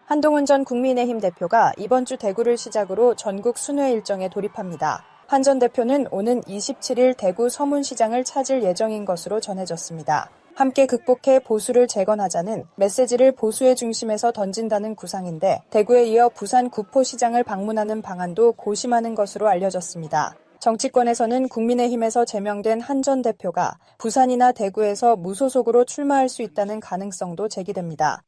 한동훈 전 국민의힘 대표가 이번 주 대구를 시작으로 전국 순회 일정에 돌입합니다. 한 전 대표는 오는 27일 대구 서문시장을 찾을 예정인 것으로 전해졌습니다. 함께 극복해 보수를 재건하자는 메시지를 보수의 중심에서 던진다는 구상인데 대구에 이어 부산 구포시장을 방문하는 방안도 고심하는 것으로 알려졌습니다. 정치권에서는 국민의힘에서 제명된 한 전 대표가 부산이나 대구에서 무소속으로 출마할 수 있다는 가능성도 제기됩니다.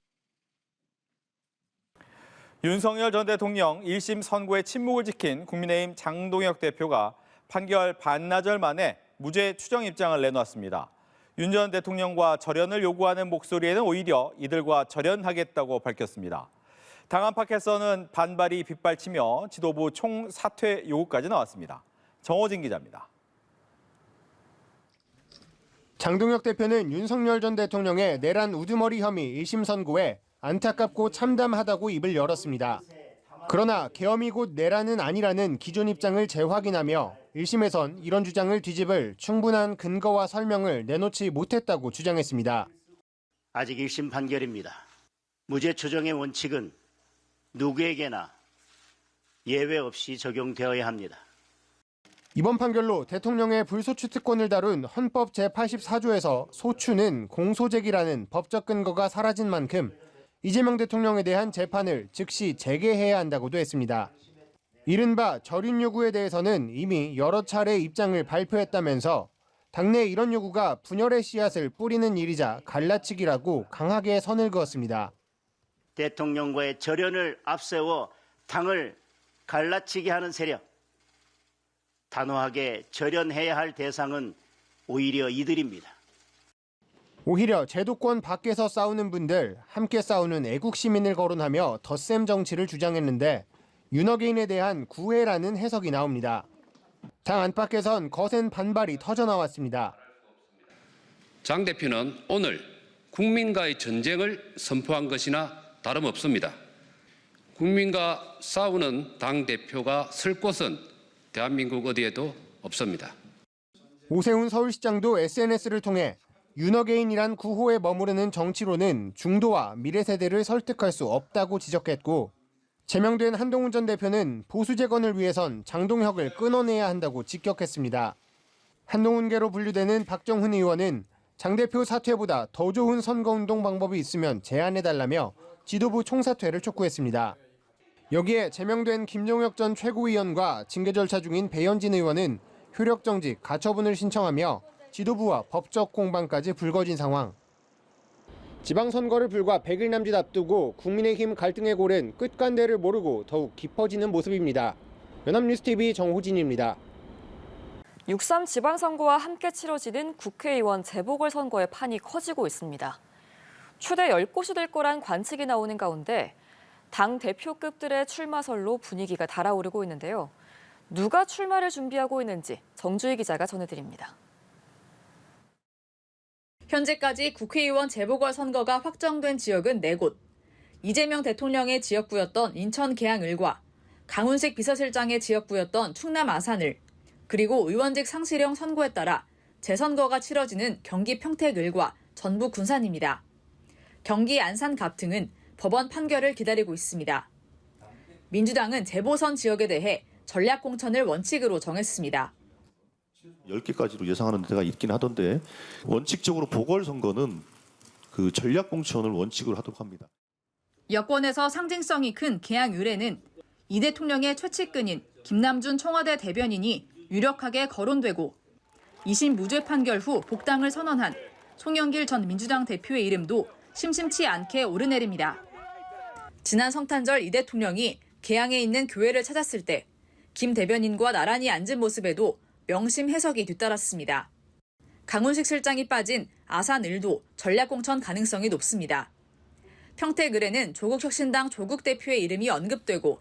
윤석열 전 대통령 1심 선고의 침묵을 지킨 국민의힘 장동혁 대표가 판결 반나절 만에 무죄 추정 입장을 내놓았습니다. 윤 전 대통령과 절연을 요구하는 목소리에는 오히려 이들과 절연하겠다고 밝혔습니다. 당 안팎에서는 반발이 빗발치며 지도부 총사퇴 요구까지 나왔습니다. 정호진 기자입니다. 장동혁 대표는 윤석열 전 대통령의 내란 우두머리 혐의 1심 선고에 안타깝고 참담하다고 입을 열었습니다. 그러나 계엄이 곧 내란은 아니라는 기존 입장을 재확인하며 1심에선 이런 주장을 뒤집을 충분한 근거와 설명을 내놓지 못했다고 주장했습니다. 아직 1심 판결입니다. 무죄 추정의 원칙은 누구에게나 예외 없이 적용되어야 합니다. 이번 판결로 대통령의 불소추 특권을 다룬 헌법 제84조에서 소추는 공소제기라는 법적 근거가 사라진 만큼 이재명 대통령에 대한 재판을 즉시 재개해야 한다고도 했습니다. 이른바 절윤 요구에 대해서는 이미 여러 차례 입장을 발표했다면서 당내 이런 요구가 분열의 씨앗을 뿌리는 일이자 갈라치기라고 강하게 선을 그었습니다. 대통령과의 절연을 앞세워 당을 갈라치게 하는 세력, 단호하게 절연해야 할 대상은 오히려 이들입니다. 오히려 제도권 밖에서 싸우는 분들, 함께 싸우는 애국 시민을 거론하며 덧셈 정치를 주장했는데 윤어게인에 대한 구애라는 해석이 나옵니다. 당 안팎에선 거센 반발이 터져나왔습니다. 장 대표는 오늘 국민과의 전쟁을 선포한 것이나 다름없습니다. 국민과 싸우는 당 대표가 설 곳은 대한민국 어디에도 없습니다. 오세훈 서울시장도 SNS를 통해 윤어게인이란 구호에 머무르는 정치로는 중도와 미래 세대를 설득할 수 없다고 지적했고 제명된 한동훈 전 대표는 보수 재건을 위해선 장동혁을 끊어내야 한다고 직격했습니다. 한동훈계로 분류되는 박정훈 의원은 장 대표 사퇴보다 더 좋은 선거운동 방법이 있으면 제안해달라며 지도부 총사퇴를 촉구했습니다. 여기에 제명된 김종혁 전 최고위원과 징계 절차 중인 배현진 의원은 효력정직, 가처분을 신청하며 지도부와 법적 공방까지 불거진 상황. 지방선거를 불과 100일 남짓 앞두고 국민의힘 갈등의 골은 끝간대를 모르고 더욱 깊어지는 모습입니다. 연합뉴스TV 정호진입니다. 6.3 지방선거와 함께 치러지는 국회의원 재보궐선거의 판이 커지고 있습니다. 최대 10곳이 될 거란 관측이 나오는 가운데 당 대표급들의 출마설로 분위기가 달아오르고 있는데요. 누가 출마를 준비하고 있는지 정주희 기자가 전해드립니다. 현재까지 국회의원 재보궐선거가 확정된 지역은 4곳. 이재명 대통령의 지역구였던 인천 계양을과 강훈식 비서실장의 지역구였던 충남 아산을, 그리고 의원직 상실형 선고에 따라 재선거가 치러지는 경기 평택을과 전북 군산입니다. 경기 안산 갑등은 법원 판결을 기다리고 있습니다. 민주당은 재보선 지역에 대해 전략공천을 원칙으로 정했습니다. 10개까지로 예상하는 데가 있긴 하던데 원칙적으로 보궐선거는 그 전략공천을 원칙으로 하도록 합니다. 여권에서 상징성이 큰 계양 의뢰는 이 대통령의 최측근인 김남준 청와대 대변인이 유력하게 거론되고 2심 무죄 판결 후 복당을 선언한 송영길 전 민주당 대표의 이름도 심심치 않게 오르내립니다. 지난 성탄절 이 대통령이 계양에 있는 교회를 찾았을 때 김 대변인과 나란히 앉은 모습에도 명심 해석이 뒤따랐습니다. 강훈식 실장이 빠진 아산을도 전략공천 가능성이 높습니다. 평택을에는 조국혁신당 조국 대표의 이름이 언급되고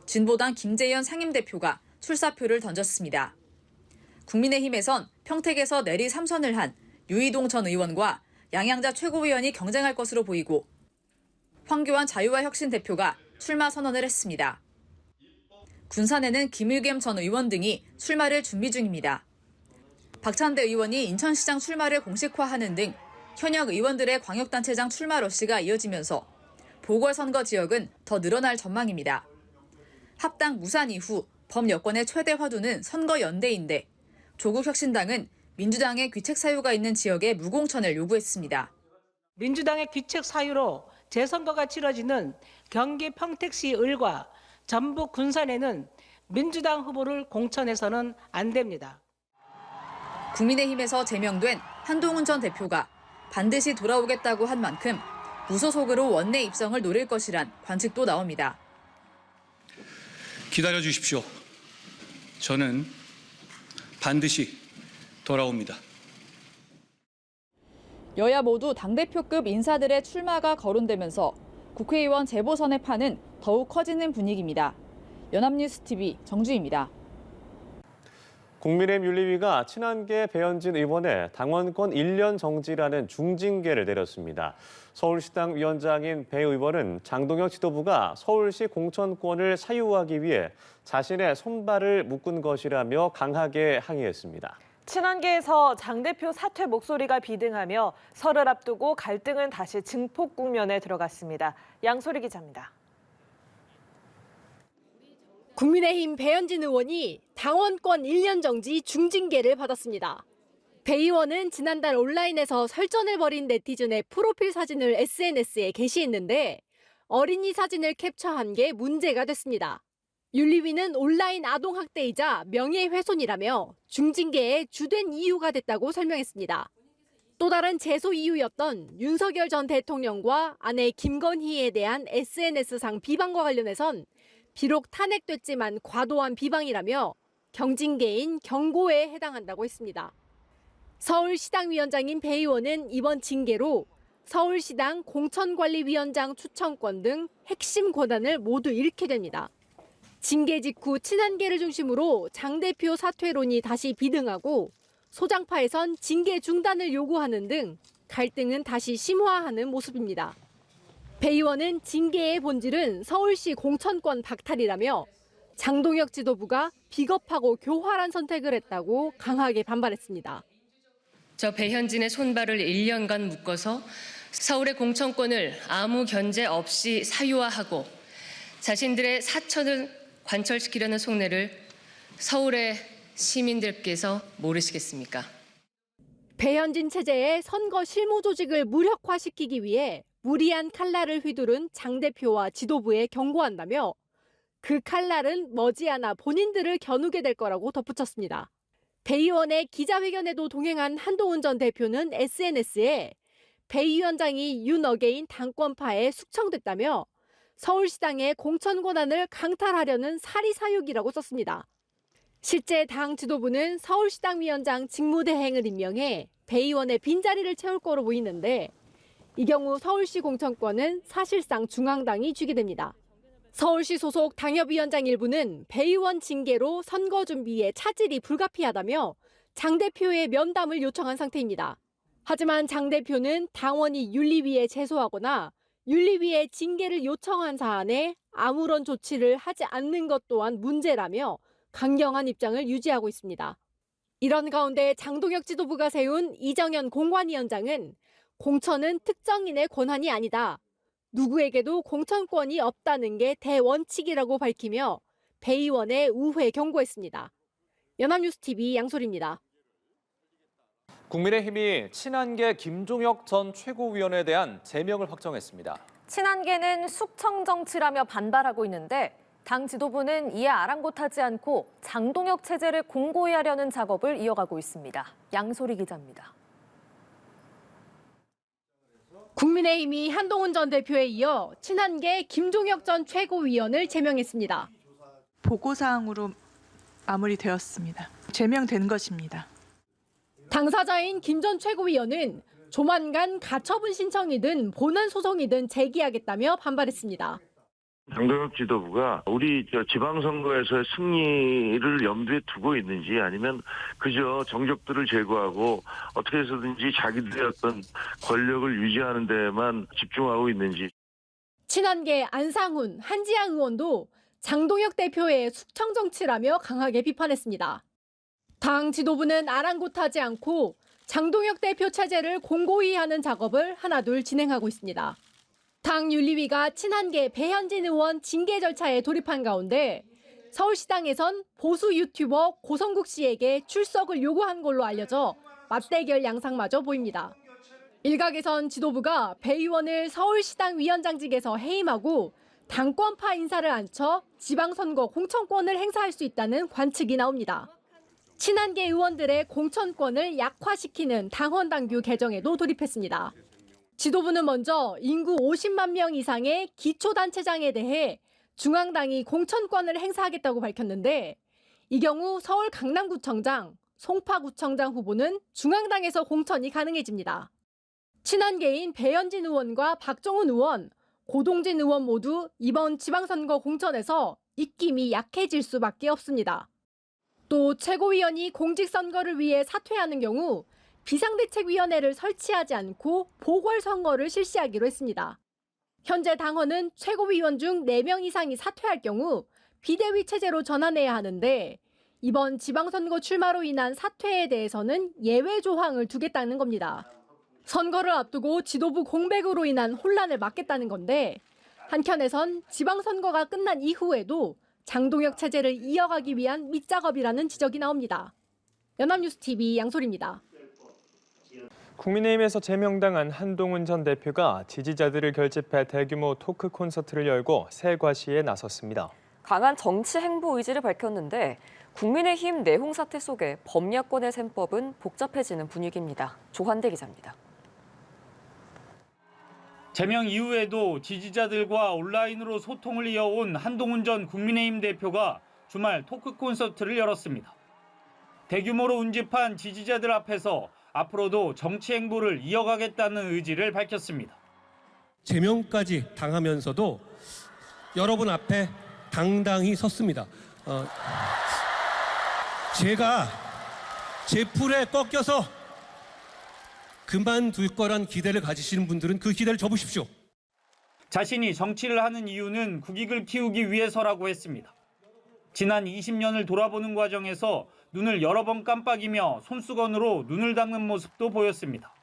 진보당 김재현 상임대표가 출사표를 던졌습니다. 국민의힘에선 평택에서 내리 3선을 한 유이동 전 의원과 양양자 최고위원이 경쟁할 것으로 보이고 황교안 자유와혁신 대표가 출마 선언을 했습니다. 군산에는 김의겸 전 의원 등이 출마를 준비 중입니다. 박찬대 의원이 인천시장 출마를 공식화하는 등 현역 의원들의 광역단체장 출마 러시가 이어지면서 보궐선거 지역은 더 늘어날 전망입니다. 합당 무산 이후 범여권의 최대 화두는 선거연대인데 조국혁신당은 민주당의 귀책 사유가 있는 지역에 무공천을 요구했습니다. 민주당의 귀책 사유로 재선거가 치러지는 경기 평택시 을과 전북 군산에는 민주당 후보를 공천해서는 안 됩니다. 국민의힘에서 제명된 한동훈 전 대표가 반드시 돌아오겠다고 한 만큼 무소속으로 원내 입성을 노릴 것이란 관측도 나옵니다. 기다려 주십시오. 저는 반드시 돌아옵니다. 여야 모두 당대표급 인사들의 출마가 거론되면서 국회의원 재보선의 판은 더욱 커지는 분위기입니다. 연합뉴스TV 정주희입니다. 국민의힘 윤리위가 친한계 배현진 의원의 당원권 1년 정지라는 중징계를 내렸습니다. 서울시당 위원장인 배 의원은 장동혁 지도부가 서울시 공천권을 사유하기 위해 자신의 손발을 묶은 것이라며 강하게 항의했습니다. 친한계에서 장 대표 사퇴 목소리가 비등하며 설을 앞두고 갈등은 다시 증폭 국면에 들어갔습니다. 양소리 기자입니다. 국민의힘 배현진 의원이 당원권 1년 정지 중징계를 받았습니다. 배 의원은 지난달 온라인에서 설전을 벌인 네티즌의 프로필 사진을 SNS에 게시했는데 어린이 사진을 캡처한 게 문제가 됐습니다. 윤리위는 온라인 아동학대이자 명예훼손이라며 중징계의 주된 이유가 됐다고 설명했습니다. 또 다른 제소 이유였던 윤석열 전 대통령과 아내 김건희에 대한 SNS상 비방과 관련해선 비록 탄핵됐지만 과도한 비방이라며 경징계인 경고에 해당한다고 했습니다. 서울시당위원장인 배 의원은 이번 징계로 서울시당 공천관리위원장 추천권 등 핵심 권한을 모두 잃게 됩니다. 징계 직후 친한계를 중심으로 장 대표 사퇴론이 다시 비등하고 소장파에선 징계 중단을 요구하는 등 갈등은 다시 심화하는 모습입니다. 배 의원은 징계의 본질은 서울시 공천권 박탈이라며 장동혁 지도부가 비겁하고 교활한 선택을 했다고 강하게 반발했습니다. 저 배현진의 손발을 1년간 묶어서 서울의 공천권을 아무 견제 없이 사유화하고 자신들의 사천을 관철시키려는 속내를 서울의 시민들께서 모르시겠습니까? 배현진 체제의 선거 실무 조직을 무력화시키기 위해 무리한 칼날을 휘두른 장 대표와 지도부에 경고한다며 그 칼날은 머지않아 본인들을 겨누게 될 거라고 덧붙였습니다. 배 의원의 기자회견에도 동행한 한동훈 전 대표는 SNS에 배 위원장이 윤어게인 당권파에 숙청됐다며 서울시당의 공천 권한을 강탈하려는 사리사욕이라고 썼습니다. 실제 당 지도부는 서울시당 위원장 직무대행을 임명해 배 의원의 빈자리를 채울 거로 보이는데 이 경우 서울시 공천권은 사실상 중앙당이 쥐게 됩니다. 서울시 소속 당협위원장 일부는 배 의원 징계로 선거 준비에 차질이 불가피하다며 장 대표의 면담을 요청한 상태입니다. 하지만 장 대표는 당원이 윤리위에 제소하거나 윤리위에 징계를 요청한 사안에 아무런 조치를 하지 않는 것 또한 문제라며 강경한 입장을 유지하고 있습니다. 이런 가운데 장동혁 지도부가 세운 이정현 공관위원장은 공천은 특정인의 권한이 아니다. 누구에게도 공천권이 없다는 게 대원칙이라고 밝히며 배 의원의 우회 경고했습니다. 연합뉴스TV 양소리입니다. 국민의힘이 친한계 김종혁 전 최고위원에 대한 제명을 확정했습니다. 친한계는 숙청 정치라며 반발하고 있는데 당 지도부는 이에 아랑곳하지 않고 장동혁 체제를 공고히 하려는 작업을 이어가고 있습니다. 양소리 기자입니다. 국민의힘이 한동훈 전 대표에 이어 친한계 김종혁 전 최고위원을 제명했습니다. 보고사항으로 마무리되었습니다. 제명된 것입니다. 당사자인 김 전 최고위원은 조만간 가처분 신청이든 본안 소송이든 제기하겠다며 반발했습니다. 장동혁 지도부가 우리 지방선거에서의 승리를 염두에 두고 있는지 아니면 그저 정적들을 제거하고 어떻게 해서든지 자기들의 어떤 권력을 유지하는 데만 집중하고 있는지. 친한계 안상훈, 한지아 의원도 장동혁 대표의 숙청 정치라며 강하게 비판했습니다. 당 지도부는 아랑곳하지 않고 장동혁 대표 체제를 공고히 하는 작업을 하나둘 진행하고 있습니다. 당 윤리위가 친한계 배현진 의원 징계 절차에 돌입한 가운데 서울시당에선 보수 유튜버 고성국 씨에게 출석을 요구한 걸로 알려져 맞대결 양상마저 보입니다. 일각에선 지도부가 배 의원을 서울시당 위원장직에서 해임하고 당권파 인사를 앉혀 지방선거 공천권을 행사할 수 있다는 관측이 나옵니다. 친한계 의원들의 공천권을 약화시키는 당헌당규 개정에도 돌입했습니다. 지도부는 먼저 인구 50만 명 이상의 기초단체장에 대해 중앙당이 공천권을 행사하겠다고 밝혔는데 이 경우 서울 강남구청장, 송파구청장 후보는 중앙당에서 공천이 가능해집니다. 친한계인 배현진 의원과 박정훈 의원, 고동진 의원 모두 이번 지방선거 공천에서 입김이 약해질 수밖에 없습니다. 또 최고위원이 공직선거를 위해 사퇴하는 경우 비상대책위원회를 설치하지 않고 보궐선거를 실시하기로 했습니다. 현재 당헌은 최고위원 중 4명 이상이 사퇴할 경우 비대위 체제로 전환해야 하는데 이번 지방선거 출마로 인한 사퇴에 대해서는 예외 조항을 두겠다는 겁니다. 선거를 앞두고 지도부 공백으로 인한 혼란을 막겠다는 건데 한켠에선 지방선거가 끝난 이후에도 장동혁 체제를 이어가기 위한 밑작업이라는 지적이 나옵니다. 연합뉴스TV 양소리입니다. 국민의힘에서 제명당한 한동훈 전 대표가 지지자들을 결집해 대규모 토크 콘서트를 열고 새 과시에 나섰습니다. 강한 정치 행보 의지를 밝혔는데 국민의힘 내홍 사태 속에 범야권의 셈법은 복잡해지는 분위기입니다. 조한대 기자입니다. 제명 이후에도 지지자들과 온라인으로 소통을 이어온 한동훈 전 국민의힘 대표가 주말 토크 콘서트를 열었습니다. 대규모로 운집한 지지자들 앞에서 앞으로도 정치 행보를 이어가겠다는 의지를 밝혔습니다. 제명까지 당하면서도 여러분 앞에 당당히 섰습니다. 제가 제 풀에 꺾여서 그만둘 거란 기대를 가지시는 분들은 그 기대를 접으십시오. 자신이 정치를 하는 이유는 국익을 키우기 위해서라고 했습니다. 지난 20년을 돌아보는 과정에서 눈을 여러 번 깜빡이며 손수건으로 눈을 닦는 모습도 보였습니다.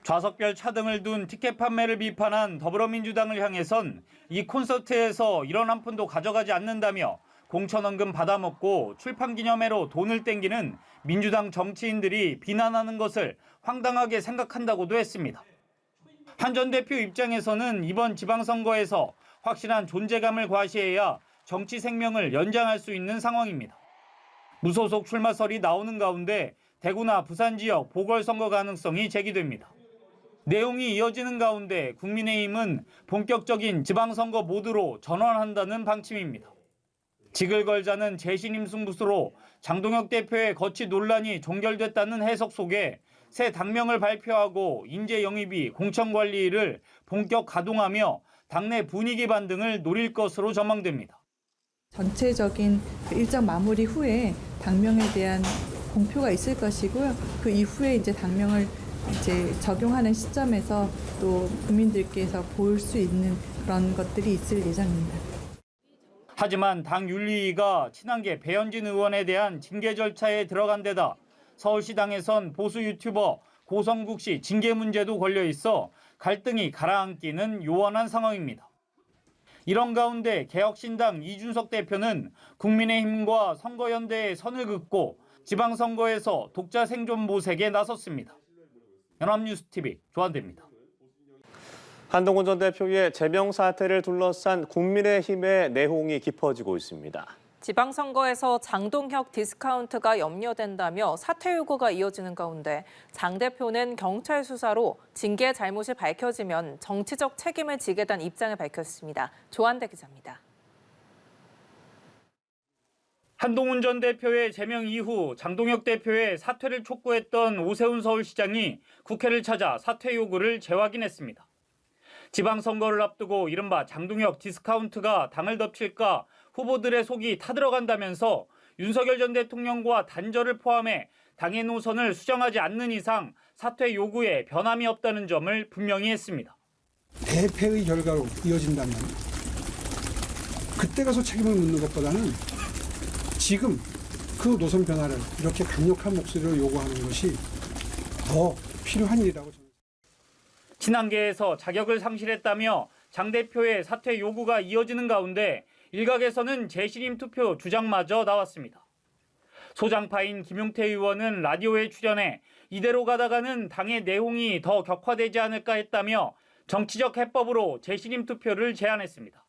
좌석별 차등을 둔 티켓 판매를 비판한 더불어민주당을 향해선 이 콘서트에서 1원 한 푼도 가져가지 않는다며 공천원금 받아먹고 출판기념회로 돈을 땡기는 민주당 정치인들이 비난하는 것을 황당하게 생각한다고도 했습니다. 한 전 대표 입장에서는 이번 지방선거에서 확실한 존재감을 과시해야 정치 생명을 연장할 수 있는 상황입니다. 무소속 출마설이 나오는 가운데 대구나 부산 지역 보궐선거 가능성이 제기됩니다. 내용이 이어지는 가운데 국민의힘은 본격적인 지방선거 모드로 전환한다는 방침입니다. 직을 걸자는 재신임 승부수로 장동혁 대표의 거취 논란이 종결됐다는 해석 속에 새 당명을 발표하고 인재 영입이 공천관리를 본격 가동하며 당내 분위기 반등을 노릴 것으로 전망됩니다. 전체적인 일정 마무리 후에 당명에 대한 공표가 있을 것이고요. 그 이후에 이제 당명을 적용하는 시점에서 또 국민들께서 볼 수 있는 그런 것들이 있을 예정입니다. 하지만 당 윤리위가 친한계 배현진 의원에 대한 징계 절차에 들어간 데다 서울시당에선 보수 유튜버 고성국 씨 징계 문제도 걸려 있어 갈등이 가라앉기는 요원한 상황입니다. 이런 가운데 개혁신당 이준석 대표는 국민의힘과 선거연대의 선을 긋고 지방선거에서 독자 생존 모색에 나섰습니다. 연합뉴스TV 조한대입니다. 한동훈 전 대표의 제명 사태를 둘러싼 국민의힘의 내홍이 깊어지고 있습니다. 지방선거에서 장동혁 디스카운트가 염려된다며 사퇴 요구가 이어지는 가운데 장 대표는 경찰 수사로 징계 잘못이 밝혀지면 정치적 책임을 지겠다는 입장을 밝혔습니다. 조한대 기자입니다. 한동훈 전 대표의 제명 이후 장동혁 대표의 사퇴를 촉구했던 오세훈 서울시장이 국회를 찾아 사퇴 요구를 재확인했습니다. 지방선거를 앞두고 이른바 장동혁 디스카운트가 당을 덮칠까 후보들의 속이 타들어간다면서 윤석열 전 대통령과 단절을 포함해 당의 노선을 수정하지 않는 이상 사퇴 요구에 변함이 없다는 점을 분명히 했습니다. 대패의 결과로 이어진다면 그때 가서 책임을 묻는 것보다는 지금 그 노선 변화를 이렇게 강력한 목소리로 요구하는 것이 더 필요한 일이라고 저는. 친한계에서 자격을 상실했다며 장 대표의 사퇴 요구가 이어지는 가운데 일각에서는 재신임 투표 주장마저 나왔습니다. 소장파인 김용태 의원은 라디오에 출연해 이대로 가다가는 당의 내홍이 더 격화되지 않을까 했다며 정치적 해법으로 재신임 투표를 제안했습니다.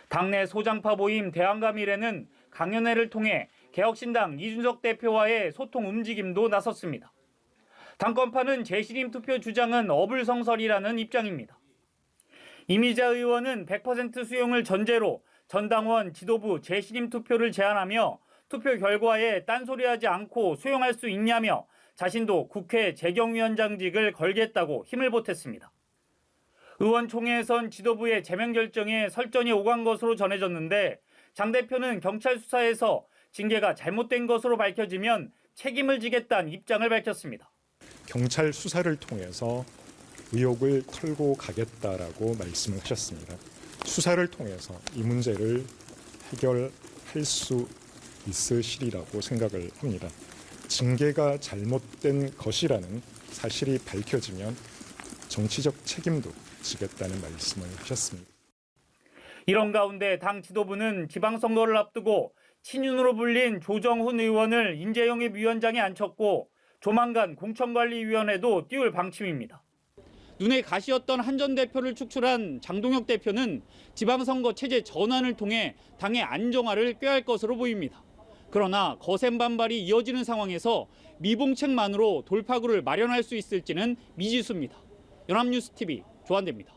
당내 소장파 모임 대안가미래는 강연회를 통해 개혁신당 이준석 대표와의 소통 움직임도 나섰습니다. 당권파는 재신임 투표 주장은 어불성설이라는 입장입니다. 이미자 의원은 100% 수용을 전제로 전당원 지도부 재신임 투표를 제안하며 투표 결과에 딴소리하지 않고 수용할 수 있냐며 자신도 국회 재경위원장직을 걸겠다고 힘을 보탰습니다. 의원총회에선 지도부의 제명 결정에 설전이 오간 것으로 전해졌는데 장 대표는 경찰 수사에서 징계가 잘못된 것으로 밝혀지면 책임을 지겠다는 입장을 밝혔습니다. 경찰 수사를 통해서 의혹을 털고 가겠다라고 말씀을 하셨습니다. 수사를 통해서 이 문제를 해결할 수 있으시리라고 생각을 합니다. 징계가 잘못된 것이라는 사실이 밝혀지면 정치적 책임도 지겠다는 말씀을 하셨습니다. 이런 가운데 당 지도부는 지방선거를 앞두고 친윤으로 불린 조정훈 의원을 인재영입위원장에 앉혔고 조만간 공천관리위원회도 띄울 방침입니다. 눈에 가시였던 한 전 대표를 축출한 장동혁 대표는 지방선거 체제 전환을 통해 당의 안정화를 꾀할 것으로 보입니다. 그러나 거센 반발이 이어지는 상황에서 미봉책만으로 돌파구를 마련할 수 있을지는 미지수입니다. 연합뉴스TV 조한대입니다.